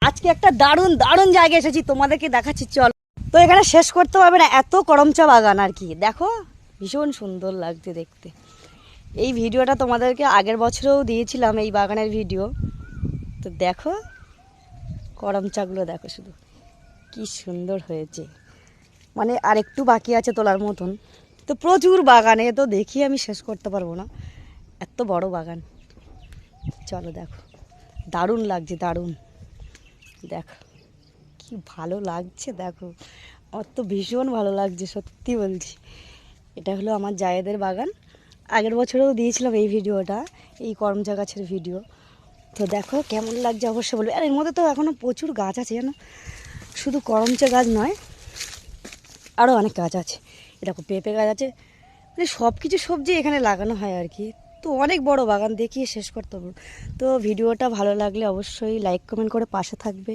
আজকে একটা দারুণ দারুণ জায়গায় এসেছি, তোমাদেরকে দেখাচ্ছি, চল। তো এখানে শেষ করতে পারবে না, এত করমচা বাগান আর কি। দেখো ভীষণ সুন্দর লাগছে দেখতে। এই ভিডিওটা তোমাদেরকে আগের বছরেও দিয়েছিলাম, এই বাগানের ভিডিও। তো দেখো করমচাগুলো দেখো শুধু, কি সুন্দর হয়েছে। মানে আর একটু বাকি আছে তোলার মতন। তো প্রচুর বাগানে, তো দেখি আমি শেষ করতে পারবো না, এত বড় বাগান। চলো দেখো, দারুণ লাগছে দারুণ। দেখো কি ভালো লাগছে, দেখো আমার তো ভীষণ ভালো লাগছে, সত্যি বলছি। এটা হলো আমার জায়েদের বাগান, আগের বছরেও দিয়েছিলাম এই ভিডিওটা, এই করমচা গাছের ভিডিও। তো দেখো কেমন লাগছে অবশ্যই বলবে। আর এর মধ্যে তো এখনও প্রচুর গাছ আছে জানো, শুধু করমচা গাছ নয়, আরও অনেক গাছ আছে। এরকম পেঁপে গাছ আছে, মানে সব কিছু সবজি এখানে লাগানো হয় আর কি। তো অনেক বড় বাগান, দেখিয়ে শেষ করতে পারবো। তো ভিডিওটা ভালো লাগলে অবশ্যই লাইক কমেন্ট করে পাশে থাকবে।